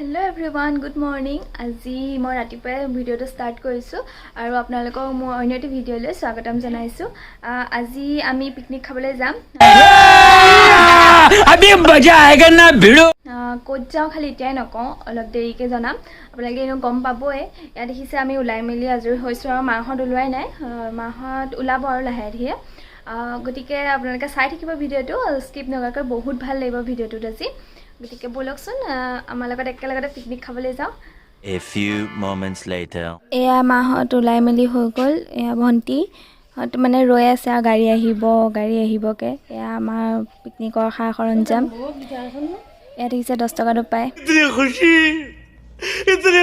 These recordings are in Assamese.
हेलो एवरीवन गुड मॉर्निंग आज मैं रातिपुवाई भिडिओ स्टार्ट करिसु आरो आपनालोকক मैं अन्य एटा भिडिओले स्वागतम जनाइसु आज आमी पिकनिक खाबले जाम अभी मजा आएगा ना भिडो कोत जाओ खाली इटाই नकौ अलप देरिके जनाम आपनालोके एनो गम पाबोए या देखिसे आमी उলাই मिली आजৰি হৈছো আৰু মাহত উলাই নাই মাহত উলাব আৰু লাহে ধীৰে গটিকে आपनालोके চাই থাকিব ভিডিওটো স্কিপ নকৰাকৈ বহুত ভাল লাগিব ভিডিওটো আজি গটিকে বলকচোন আমাৰ লগত একেলগতে পিকনিক খাবলৈ যাও A few moments later এয়া মাহত উলাই মিলি হৈ গল এয়া ভন্টি হত মানে ৰৈ আছে গাড়ী আহিবকে এয়া আমাৰ পিকনিকৰ খা খৰঞ্জাম এয়া দিছে 10 টকাটো পায় इतनी खुशी मुझे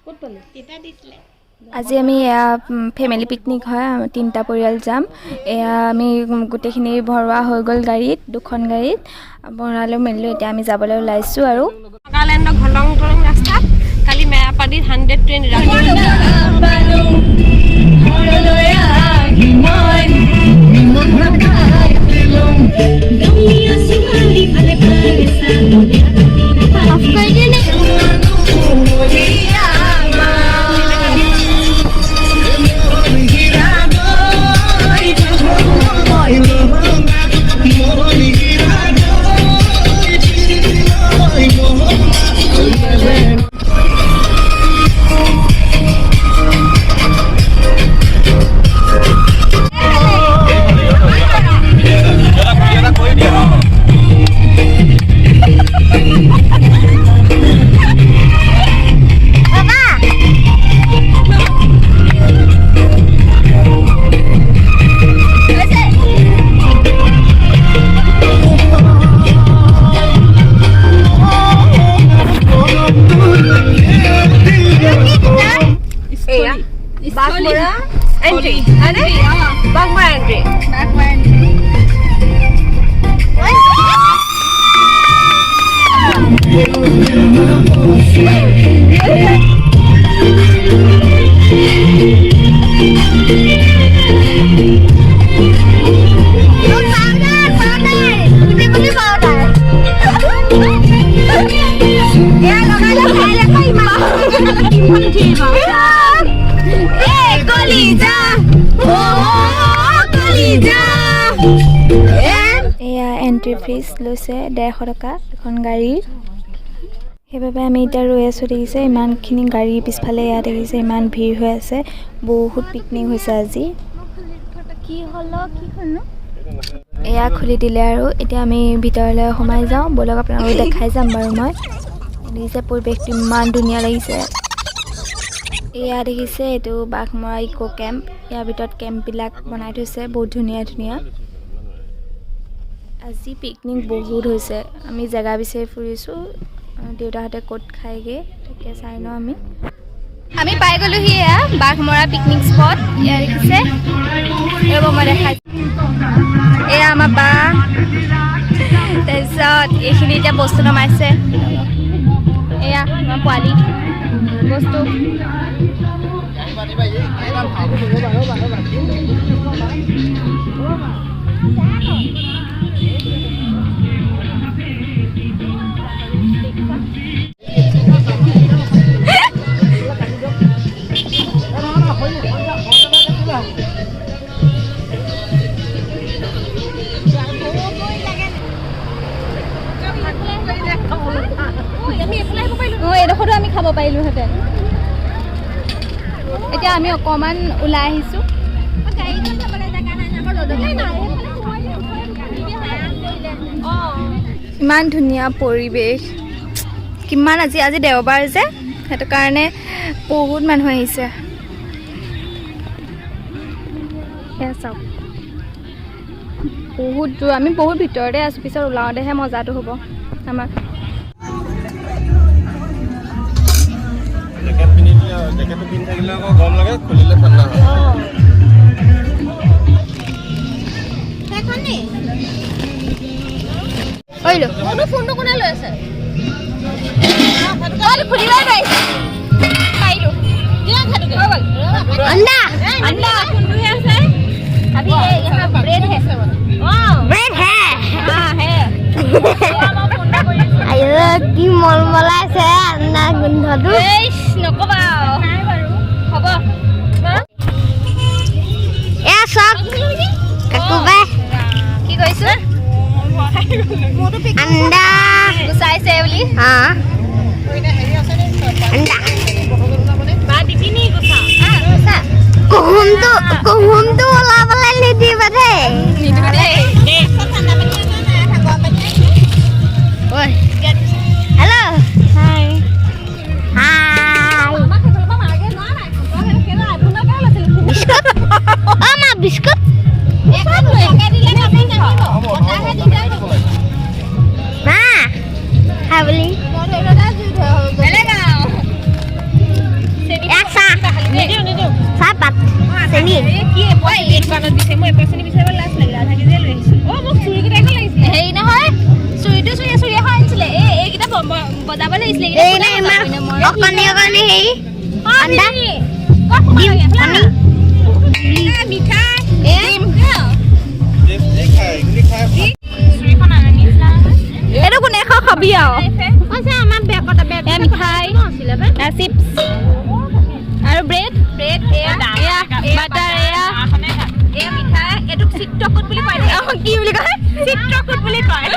কত পালে এটা দিছিলে আজি আমি এয়া ফ্যামিলি পিকনিক হয় তিনটা পৰিয়াল যাম এয়া আমি গুটেখিনি ভৰৱা হৈ গল গাড়ীত দুখন গাড়ীত বনালে মেলিলো এতিয়া আমি যাবলৈ ওলাইছো আৰু নাগালেণ্ড ঘলং ঘলং ৰাস্তা কালি মেৰাপানীত 120 Backmora entry. Ada? Backmora entry. এয়া এন্ট্ৰি ফিজ লৈছে 150 টকা এখন গাড়ী সেইবাবে আমি এতিয়া ৰৈ আছো দেখিছে ইমানখিনি গাড়ী পিছফালে এয়া দেখিছে ইমান ভিৰ হৈ আছে বহুত পিকনিক হৈছে আজি কি হল এয়া খুলি দিলে আৰু এতিয়া আমি ভিতৰলৈ সোমাই যাওঁ বলক আপোনালোকক দেখাই যাম বাৰু মই দেখিছে পৰিৱেশটো ইমান ধুনীয়া লাগিছে এয়া দেখিছে এইটো বাঘমৰা ইকো কেম্প ইয়াৰ ভিতৰত কেম্পবিলাক বনাই থৈছে বহুত ধুনীয়া আজি পিকনিক বহুত হৈছে আমি জেগা বিচাৰি ফুৰিছোঁ দেউতাহঁতে ক'ত খায়গৈ তাকে চাই লওঁ আমি পাই গ'লোহি এয়া বাঘমৰা পিকনিক স্পট এয়া দেখিছে ৰ'ব মই দেখাইছোঁ এয়া আমাৰ বা তাৰপিছত এইখিনি এতিয়া বস্তু নমাইছে এয়া আমাৰ পোৱালি বস্তু এডোখৰটো আমি খাব পাৰিলোহেঁতেন এতিয়া আমি অকণমান ওলাই আহিছোঁ ইমান ধুনীয়া পৰিৱেশ কিমান আজি দেওবাৰ যে সেইটো কাৰণে বহুত মানুহ আহিছে চাওক বহুত দূৰ আমি বহুত ভিতৰতে আছোঁ পিছত ওলাওঁতেহে মজাটো হ'ব আমাৰ জেকেটটো পিন্ধি থাকিলে আকৌ গৰম লাগে খুলিলে ঠাণ্ডা হয় ঐলো মোৰ ফোনটো কোনে লৈ আছে আরে খুলিলাই নাই পাইলো কিয় খাটোকে হৈ গল अंडा ফোনটোহে আছে अभी ये यहाँ ब्रेड है ब्रेड है हाँ है কি মলমলাইছে না গোন্ধটো নক'বা নাই বাৰু হ'ব এয়া চক কাকুবা কি কৈছো আন্দা গুচাইছে বুলি হা আন্দা কুহুমটো ওলাবলৈ নিদিবা দেই হেল্ল' হাই বিস্কুট অ' মা বিস্কুট মা খাই বুলি চাহপাত চেনি হেৰি নহয় চুৰিটো চুৰি এখন আনিছিলে এইকেইটা বজাব লাগিছিলে এই নে ইমান অকণি অকণি হেৰি আন্দা এইটো কোনে খাবি আৰু আমাৰ বেগত মিঠাই চিপছ আৰু ব্ৰেড বাটাৰ এয়া মিঠাই এইটোক চিত্ৰকুট বুলি কয় কি বুলি কয় চিত্ৰকুট বুলি কয়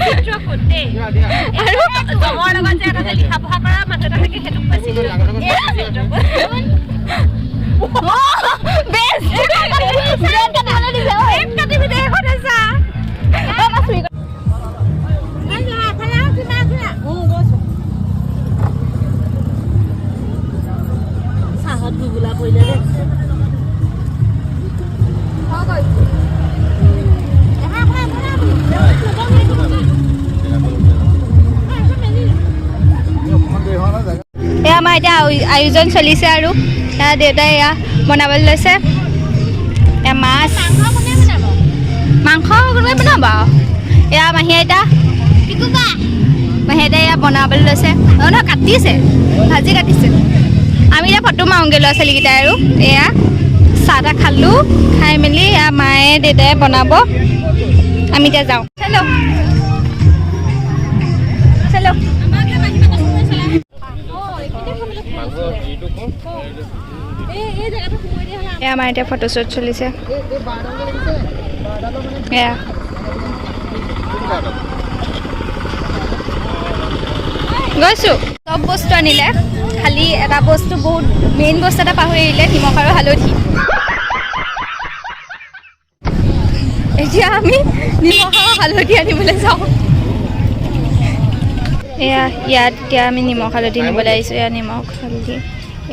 চিত্ৰকুট দেই আৰু জমৰ লগত যে এটা লিখা পঢ়া কৰা মানুহ এটা থাকে সেইটোক কয় এয়া আমাৰ এতিয়া আয়োজন চলিছে আৰু এয়া দেউতাই এয়া বনাবলৈ লৈছে এয়া মাছ মাংস কোনোবাই বনাব এয়া মাহী আইতা মাহী আইতাই এয়া বনাবলৈ লৈছে নহয় কাটিছে ভাজি কাটিছে আমি এতিয়া ফটো মাৰোঁগৈ ল'ৰা ছোৱালীকেইটাই আৰু এয়া চাহ তাহ খালোঁ খাই মেলি এয়া মায়ে দেউতাই বনাব আমি এতিয়া যাওঁ চলো চলো এয়া আমাৰ এতিয়া ফটোশ্বুট চলিছে এয়া গৈছোঁ চব বস্তু আনিলে খালি এটা বস্তু বহুত মেইন বস্তু এটা পাহৰি আহিলে নিমখ আৰু হালধি এতিয়া আমি নিমখ আৰু হালধি আনিবলৈ যাওঁ এয়া ইয়াত এতিয়া আমি নিমখ হালধি নিবলৈ আহিছোঁ এয়া নিমখ হালধি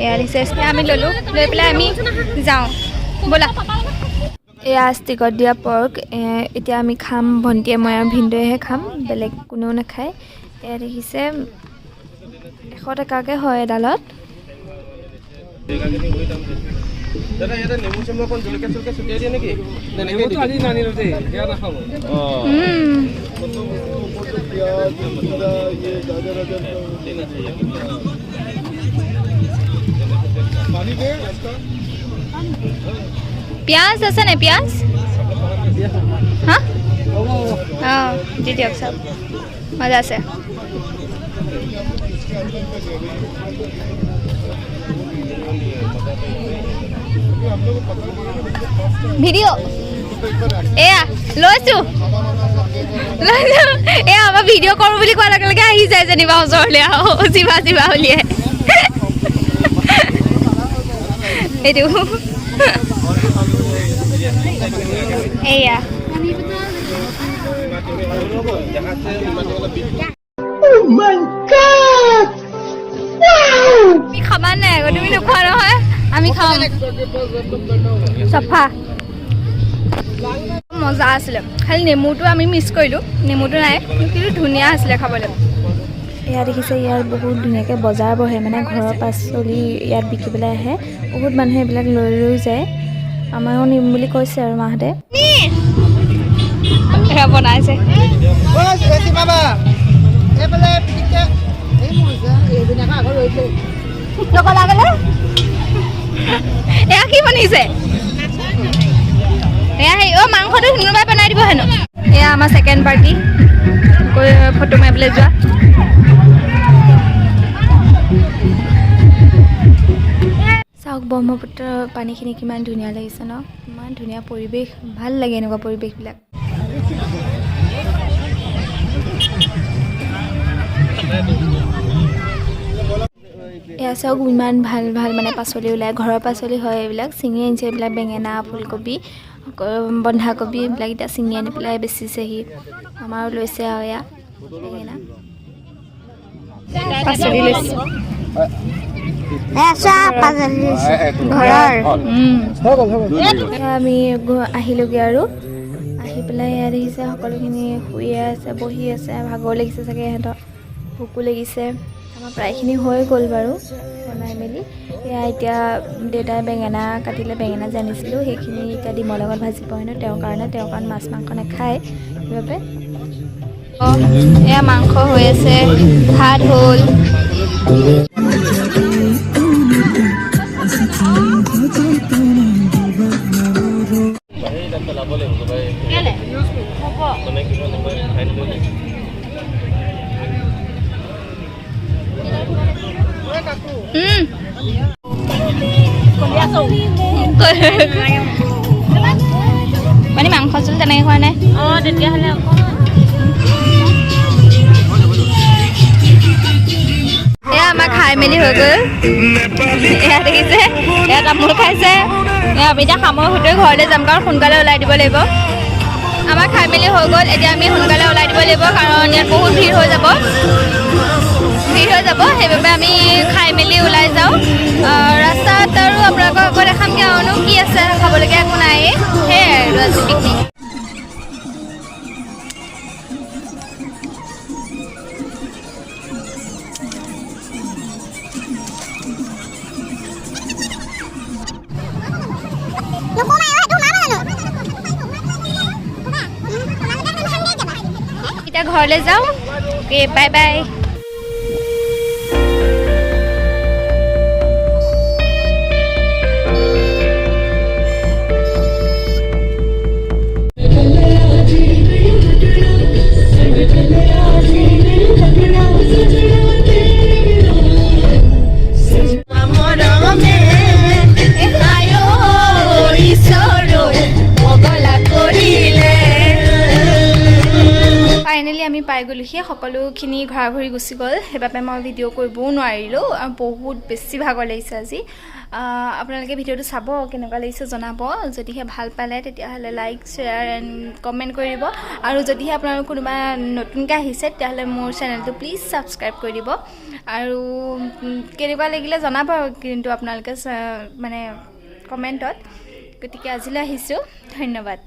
এয়া দিছে আমি ল'লোঁ লৈ পেলাই আমি যাওঁ ব'লা এয়া ষ্টিকত দিয়া পৰ্ক এতিয়া আমি খাম ভণ্টিয়ে মই আৰু ভিনদেউহে খাম বেলেগ কোনেও নাখায় এয়া দেখিছে 100 টকাকৈ হয় এডালত দাদা ইয়াতে নেমু চেমু অকণ জলকীয়া চলকীয়া ছটিয়াই দিয়ে নেকি নেমুটো আজি নানিলো দেই সেয়া নাখাব পিঁয়াজ আছে নে পিঁয়াজ হা অঁ দি দিয়ক চব মজা আছে ভিডিঅ' এয়া লৈছোঁ এয়া আমাৰ ভিডিঅ' কৰোঁ বুলি কোৱাৰ লগে লগে আহি যায় যেনিবা ওচৰলৈ আৰু জিভা উলিয়াই এইটো এয়া তুমি খাবা নাই আকৌ তুমি নোখোৱা নহয় আমি খাম চফা মজা আছিলে খালি নেমুটো আমি মিছ কৰিলোঁ নেমুটো নাই কিন্তু ধুনীয়া আছিলে খাবলৈ এয়া দেখিছে ইয়াত বহুত ধুনীয়াকৈ বজাৰ বহে মানে ঘৰৰ পাচলি ইয়াত বিকিবলৈ আহে বহুত মানুহে এইবিলাক লৈ যায় আমাৰো নিম বুলি কৈছে আৰু মাহঁতে বনাইছে এয়া কি বনিছে এয়া সেই মাংসটো কোনোবাই বনাই দিব হেনো এয়া আমাৰ ছেকেণ্ড পাৰ্টি ফটো মাৰিবলৈ যোৱা। চাওক ব্ৰহ্মপুত্ৰৰ পানীখিনি কিমান ধুনীয়া লাগিছে ন, ইমান ধুনীয়া পৰিৱেশ, ভাল লাগে এনেকুৱা পৰিৱেশবিলাক। এয়া চাওক ইমান ভাল ভাল মানে পাচলি ওলায়, ঘৰৰ পাচলি হয় এইবিলাক, ছিঙি আনিছে এইবিলাক বেঙেনা, ফুলকবি, বন্ধাকবি এইবিলাক এতিয়া ছিঙি আনি পেলাই বেচিছেহি। আমাৰো লৈছে আৰু এয়া বেঙেনা পাচলি লৈছে ঘৰৰ আমি আহিলোগৈ আৰু আহি পেলাই ইয়াত দেখিছে সকলোখিনি শুয়ে আছে, বহি আছে, ভাগৰ লাগিছে চাগে সিহঁতৰ, ভোকো লাগিছে। আমাৰ প্ৰায়খিনি হৈ গ'ল বাৰু বনাই মেলি। এয়া এতিয়া দেউতাই বেঙেনা কাটিলে, বেঙেনা যে আনিছিলোঁ সেইখিনি এতিয়া ডিমৰ লগত ভাজিব হেনো তেওঁৰ কাৰণ মাছ মাংস নাখায় সেইবাবে। এয়া মাংস হৈ আছে, ভাত হ'ল। মানে মাংস জোল তেনেকৈ খোৱা নাই। তেতিয়াহ'লে এয়া আমাৰ খাই মেলি হৈ গ'ল। এয়া দেখিছে, এয়া তামোল খাইছে। আমি এতিয়া খামৰ সৈতে ঘৰলৈ যাম, কাৰণ সোনকালে ওলাই দিব লাগিব। আমাৰ খাই মেলি হৈ গ'ল, এতিয়া আমি সোনকালে ওলাই দিব লাগিব, কাৰণ ইয়াত বহুত ভিৰ হৈ যাব, সেইবাবে আমি খাই মেলি ওলাই যাওঁ। ৰাস্তাত আৰু আপোনালোকক আকৌ দেখামগৈ আৰুনো কি আছে, খাবলগীয়া একো নাই। সেয়াই আৰু আজি পিকনিক। এতিয়া ঘৰলৈ যাওঁ। Okay, bye bye. ফাইনেলি আমি পাই গ'লো, সেই সকলোখিনি ঘৰা ঘৰি গুচি গ'ল, সেইবাবে মই ভিডিঅ' কৰিবও নোৱাৰিলোঁ। আৰু বহুত বেছি ভাগৰ লাগিছে আজি। আপোনালোকে ভিডিঅ'টো চাব, কেনেকুৱা লাগিছে জনাব। যদিহে ভাল পালে তেতিয়াহ'লে লাইক, শ্বেয়াৰ এণ্ড কমেণ্ট কৰি দিব। আৰু যদিহে আপোনালোক কোনোবা নতুনকৈ আহিছে তেতিয়াহ'লে মোৰ চেনেলটো প্লিজ ছাবস্ক্ৰাইব কৰি দিব। আৰু কেনেকুৱা লাগিলে জনাব কিন্তু আপোনালোকে মানে কমেণ্টত। গতিকে আজিলৈ আহিছোঁ, ধন্যবাদ।